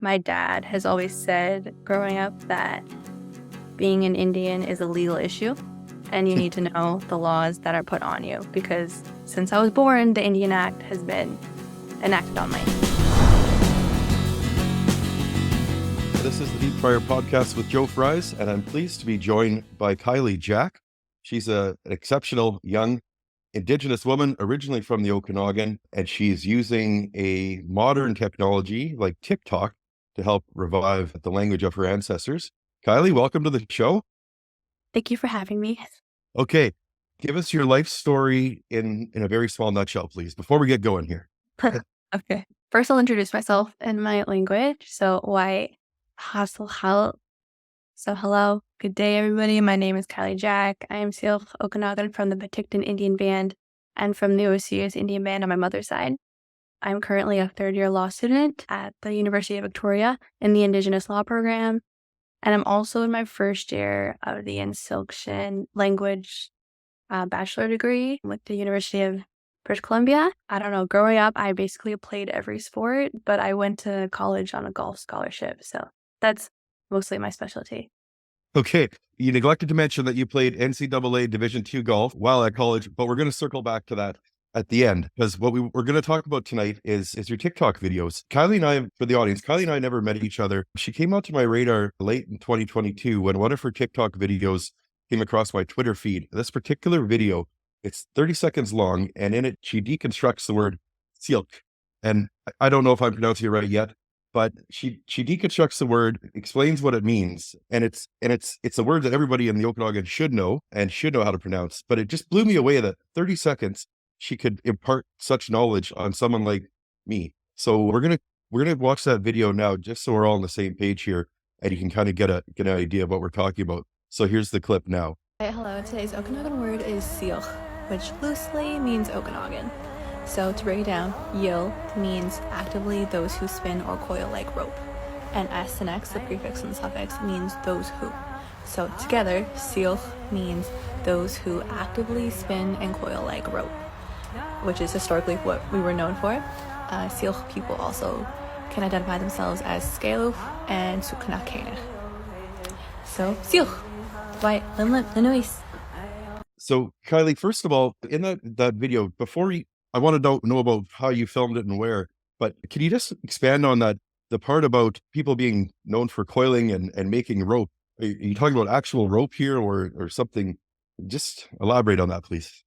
My dad has always said growing up that being an Indian is a legal issue and you need to know the laws that are put on you because since I was born, the Indian Act has been enacted on me. This is the Deep Fryer Podcast with Joe Fries, and I'm pleased to be joined by Kylie Jack. She's an exceptional young Indigenous woman originally from the Okanagan, and she's using a modern technology like TikTok to help revive the language of her ancestors. Kylie, welcome to the show. Thank you for having me. Okay, give us your life story in a very small nutshell, please, before we get going here. Okay. First, I'll introduce myself in my language. So, hello, good day, everybody. My name is Kylie Jack. I am Syilx Okanagan from the Penticton Indian Band and from the Osseous Indian Band on my mother's side. I'm currently a third-year law student at the University of Victoria in the Indigenous Law program. And I'm also in my first year of the Syilxian language bachelor degree with the University of British Columbia. I don't know, growing up, I basically played every sport, but I went to college on a golf scholarship. So that's mostly my specialty. Okay, you neglected to mention that you played NCAA Division II golf while at college, but we're going to circle back to that at the end because what we're going to talk about tonight is your TikTok videos. Kylie and I, for the audience, Kylie and I never met each other. She came onto my radar late in 2022 when one of her TikTok videos came across my Twitter feed. This particular video, it's 30 seconds long, and in it, she deconstructs the word Syilx. And I don't know if I'm pronouncing it right yet, but she deconstructs the word, explains what it means, and it's a word that everybody in the Okanagan should know how to pronounce. But it just blew me away that 30 seconds she could impart such knowledge on someone like me. So we're gonna watch that video now, just so we're all on the same page here, and you can kind of get an idea of what we're talking about. So here's the clip now. Hi, hello. Today's Okanagan word is Syilx, which loosely means Okanagan. So to break it down, Yil means actively those who spin or coil like rope. And S and X, the prefix and the suffix, means those who. So together, Syilx means those who actively spin and coil like rope, which is historically what we were known for. Syilx people also can identify themselves as Scaluf and Suknakenich. So, Syilx, by Linuis. So Kylie, first of all, in that video, I want to know about how you filmed it and where, but can you just expand on that, the part about people being known for coiling and making rope? Are you talking about actual rope here or something? Just elaborate on that, please.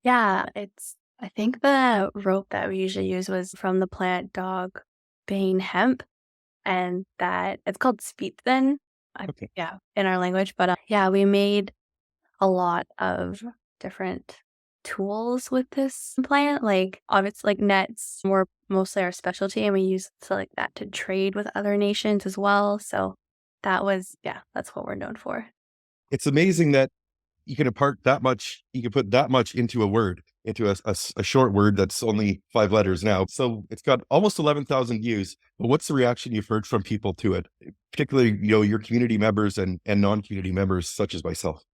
Yeah, I think the rope that we usually use was from the plant dog bane hemp, and that it's called speetthen. Okay. Yeah, in our language. But we made a lot of different tools with this plant. Like obviously, like nets were mostly our specialty, and we used that to trade with other nations as well. So that's what we're known for. It's amazing that you can impart that much, you can put that much into a word, into a short word that's only 5 letters now. So it's got almost 11,000 views. But what's the reaction you've heard from people to it, particularly, your community members and non-community members such as myself?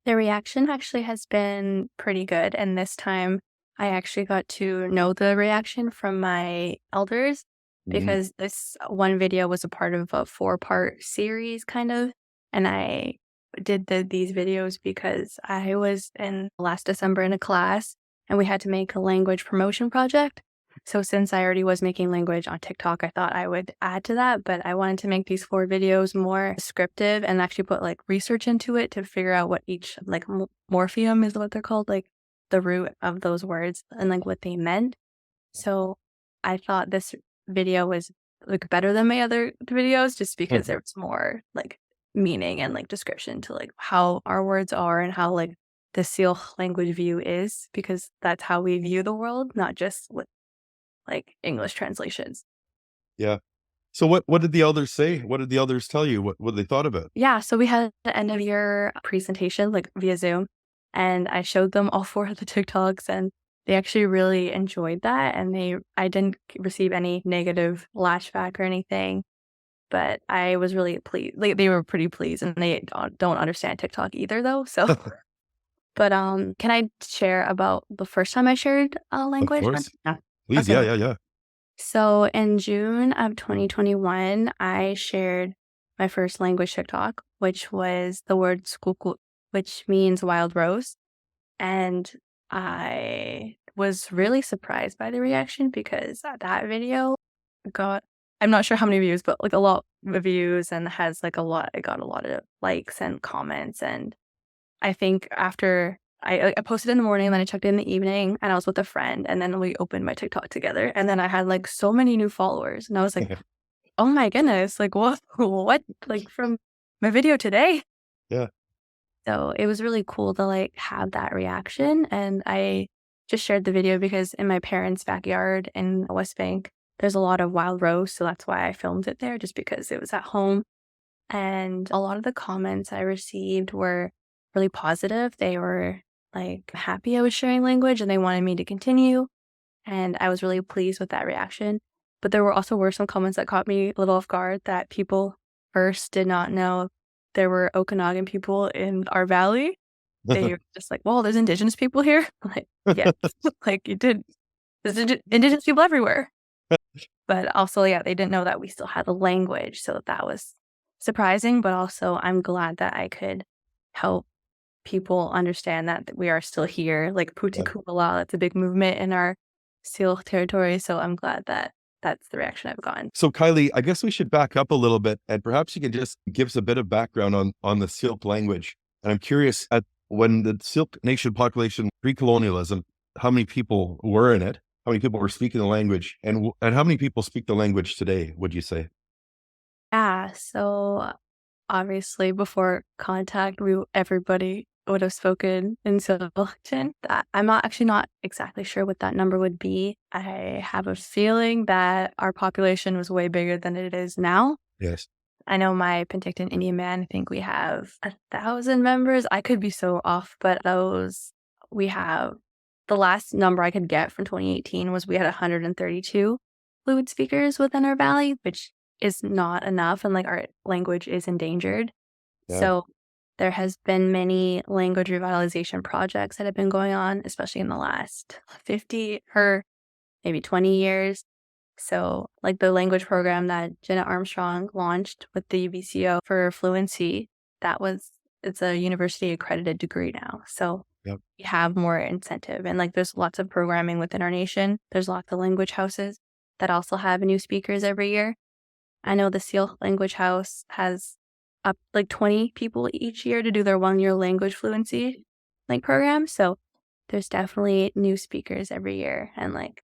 The reaction actually has been pretty good. And this time I actually got to know the reaction from my elders because this one video was a part of a 4-part series kind of. And I did these videos because I was in last December in a class and we had to make a language promotion project. So since I already was making language on TikTok, I thought I would add to that, but I wanted to make these 4 videos more descriptive and actually put research into it to figure out what each morpheum is what they're called, like the root of those words and what they meant. So I thought this video was better than my other videos just because there was more meaning and description to how our words are and how the Syilx language view is, because that's how we view the world, not just with English translations. Yeah. So what did the elders say? What did the elders tell you? What they thought of it? Yeah, so we had the end of year presentation via Zoom, and I showed them all 4 of the TikToks, and they actually really enjoyed that, and I didn't receive any negative lashback or anything, but I was really pleased. They were pretty pleased, and they don't understand TikTok either, though. So, but can I share about the first time I shared a language? Of course. Yeah. Please. Okay. Yeah. So in June of 2021, I shared my first language TikTok, which was the word skuku, which means wild rose. And I was really surprised by the reaction because that video got, I'm not sure how many views, but like a lot of views and has like a lot, it got a lot of likes and comments. And I think after I posted in the morning, and then I checked in the evening, and I was with a friend, and then we opened my TikTok together, and then I had like so many new followers, and I was like, "Oh my goodness! Like what? Like from my video today?" Yeah. So it was really cool to like have that reaction, and I just shared the video because in my parents' backyard in West Bank, there's a lot of wild rose, so that's why I filmed it there, just because it was at home. And a lot of the comments I received were really positive. They were like happy I was sharing language and they wanted me to continue. And I was really pleased with that reaction. But there were some comments that caught me a little off guard that people first did not know there were Okanagan people in our valley. They were just like, well, there's indigenous people here. Like, yes, like you did. There's indigenous people everywhere. But also, yeah, they didn't know that we still had a language, so that was surprising, but also I'm glad that I could help people understand that we are still here, like Puti Yeah. Kumbala, that's a big movement in our Syilx territory, so I'm glad that that's the reaction I've gotten. So Kylie, I guess we should back up a little bit and perhaps you can just give us a bit of background on the Syilx language. And I'm curious at when the Syilx nation population pre-colonialism, how many people were in it? How many people were speaking the language and how many people speak the language today, would you say? Yeah, so obviously before contact, everybody would have spoken in Syilxian. That I'm not actually not exactly sure what that number would be. I have a feeling that our population was way bigger than it is now. Yes. I know my Penticton Indian Band, I think we have 1,000 members. I could be so off, but we have, the last number I could get from 2018 was we had 132 fluid speakers within our valley, which is not enough. And like our language is endangered. Yeah. So there has been many language revitalization projects that have been going on, especially in the last 50 or maybe 20 years. So, like the language program that Jenna Armstrong launched with the UBCO for fluency, it's a university accredited degree now. So, Yep. we have more incentive. And like there's lots of programming within our nation. There's lots of language houses that also have new speakers every year. I know the Syilx Language House has up like 20 people each year to do their 1 year language fluency like program. So, there's definitely new speakers every year. And like,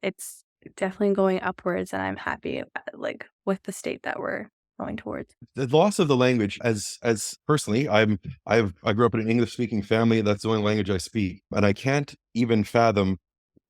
it's definitely going upwards, and I'm happy, like, with the state that we're going towards. The loss of the language as personally, I grew up in an English speaking family. That's the only language I speak. And I can't even fathom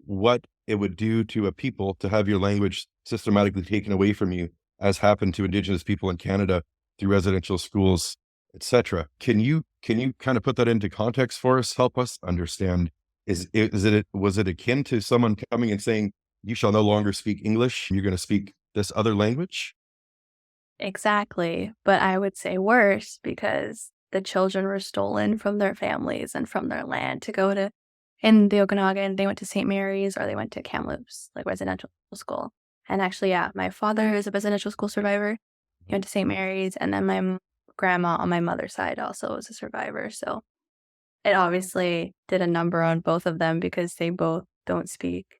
what it would do to a people to have your language systematically taken away from you, as happened to Indigenous people in Canada through residential schools, etc. Can you kind of put that into context for us? Help us understand. Was it akin to someone coming and saying, "You shall no longer speak English. You're going to speak this other language"? Exactly, but I would say worse because the children were stolen from their families and from their land to go to, in the Okanagan, they went to St. Mary's or they went to Kamloops, like residential school. And actually, yeah, my father is a residential school survivor. He went to St. Mary's, and then grandma on my mother's side also was a survivor. So it obviously did a number on both of them because they both don't speak.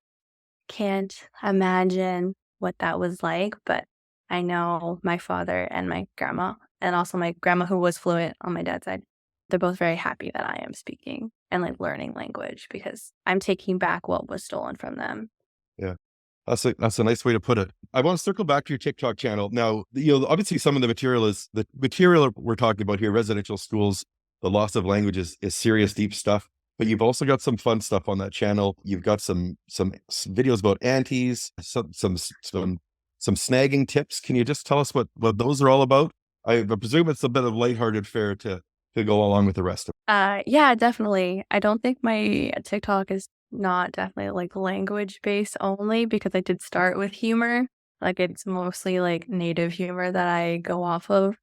Can't imagine what that was like, but I know my father and my grandma, and also my grandma who was fluent on my dad's side, they're both very happy that I am speaking and like learning language because I'm taking back what was stolen from them. Yeah. That's a nice way to put it. I want to circle back to your TikTok channel. Now, obviously some of the material we're talking about here, residential schools, the loss of languages is serious, deep stuff. But you've also got some fun stuff on that channel. You've got some videos about aunties, some snagging tips. Can you just tell us what those are all about? I presume it's a bit of lighthearted fare to go along with the rest of Yeah, definitely. I don't think my TikTok is not definitely like language based only because I did start with humor. Like it's mostly like native humor that I go off of.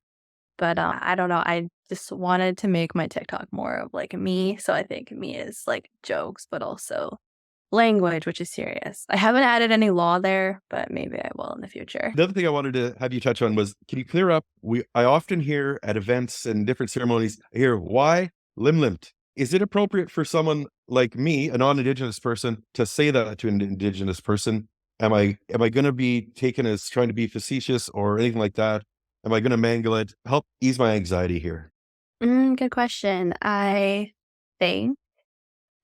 But I don't know. I just wanted to make my TikTok more of like me. So I think me is like jokes, but also language, which is serious. I haven't added any law there, but maybe I will in the future. The other thing I wanted to have you touch on was, can you clear up? I often hear at events and different ceremonies, I hear why limlimt. Is it appropriate for someone like me, a non-Indigenous person, to say that to an Indigenous person? Am I going to be taken as trying to be facetious or anything like that? Am I going to mangle it? Help ease my anxiety here. Good question. I think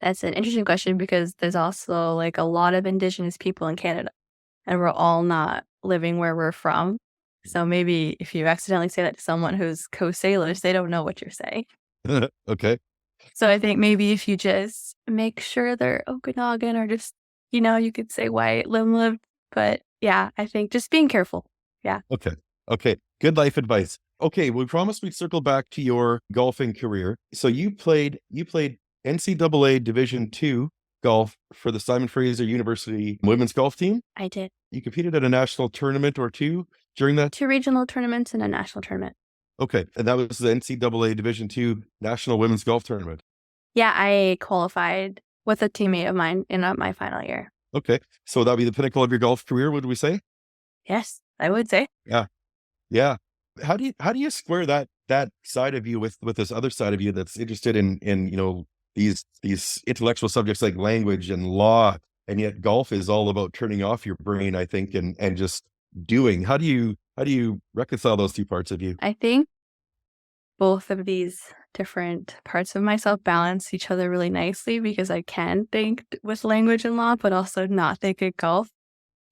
that's an interesting question because there's also like a lot of Indigenous people in Canada, and we're all not living where we're from. So maybe if you accidentally say that to someone who's Coast Salish, they don't know what you're saying. Okay. So I think maybe if you just make sure they're Okanagan or just, you could say white, limliv. But yeah, I think just being careful. Yeah. Okay. Okay. Good life advice. Okay. We promised we'd circle back to your golfing career. So you played NCAA Division II golf for the Simon Fraser University women's golf team. I did You competed at a national tournament or two during that? 2 regional tournaments and a national tournament. Okay. And that was the NCAA Division II National Women's Golf Tournament. Yeah, I qualified with a teammate of mine in my final year. Okay. So that'd be the pinnacle of your golf career, would we say? Yes, I would say. Yeah. Yeah. How do you square that side of you with this other side of you that's interested in these intellectual subjects like language and law, and yet golf is all about turning off your brain, I think, and just doing. How do you reconcile those two parts of you? I think both of these different parts of myself balance each other really nicely because I can think with language and law, but also not think at golf.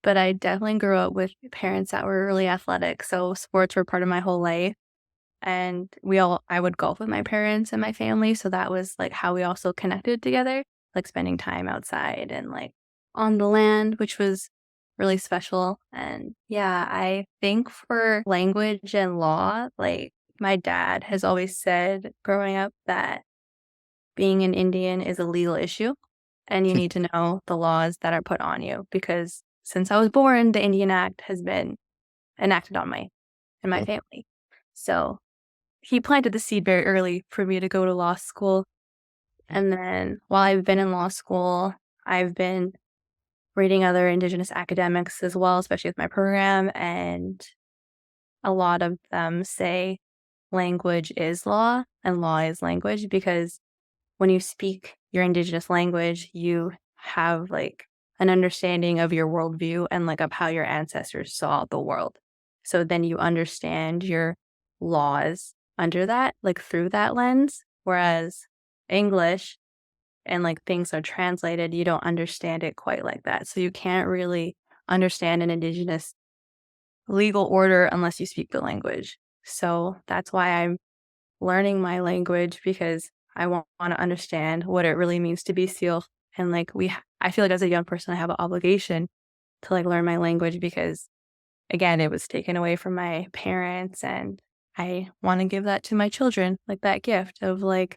But I definitely grew up with parents that were really athletic. So sports were part of my whole life. And I would golf with my parents and my family. So that was like how we also connected together, like spending time outside and like on the land, which was really special. And yeah, I think for language and law, like my dad has always said growing up that being an Indian is a legal issue and you need to know the laws that are put on you because since I was born, the Indian Act has been enacted on in my family. So he planted the seed very early for me to go to law school. And then while I've been in law school, I've been reading other Indigenous academics as well, especially with my program. And a lot of them say language is law and law is language because when you speak your Indigenous language, you have like an understanding of your worldview and like of how your ancestors saw the world. So then you understand your laws under that, like through that lens. Whereas English and like things are translated, you don't understand it quite like that. So you can't really understand an Indigenous legal order unless you speak the language. So that's why I'm learning my language because I want to understand what it really means to be Syilx. And like I feel like as a young person, I have an obligation to like learn my language because again, it was taken away from my parents and I want to give that to my children, like that gift of like,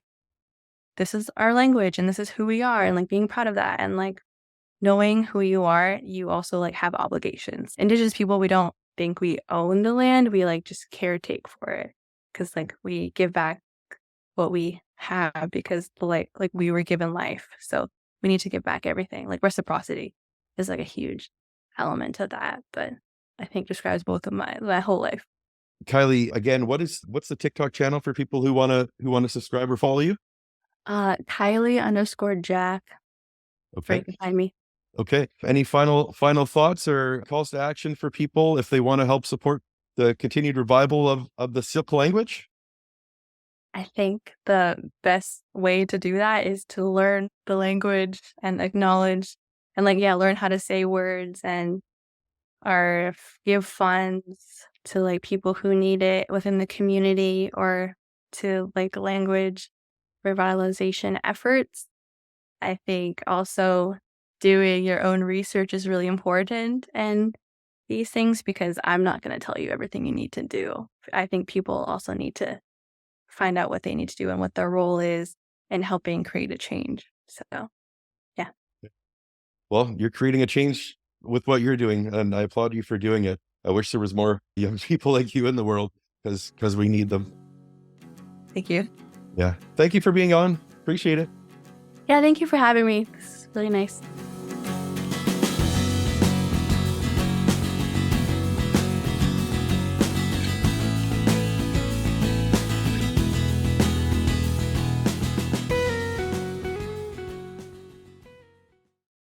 this is our language and this is who we are and like being proud of that. And like knowing who you are, you also like have obligations. Indigenous people, we don't think we own the land. We like just caretake for it because like we give back what we have because like we were given life. So we need to give back everything. Like reciprocity is like a huge element of that. But I think describes both of my whole life. Kylie, again, what's the TikTok channel for people who wanna subscribe or follow you? Kylie_Jack. Okay. Right behind me. Okay. Any final thoughts or calls to action for people if they want to help support the continued revival of the Syilx language? I think the best way to do that is to learn the language and acknowledge and learn how to say words and or give funds to like people who need it within the community or to like language revitalization efforts. I think also doing your own research is really important and these things because I'm not going to tell you everything you need to do. I think people also need to find out what they need to do and what their role is in helping create a change. So, yeah. Well, you're creating a change with what you're doing, and I applaud you for doing it. I wish there was more young people like you in the world because we need them. Thank you. Yeah. Thank you for being on. Appreciate it. Yeah, thank you for having me. It's really nice.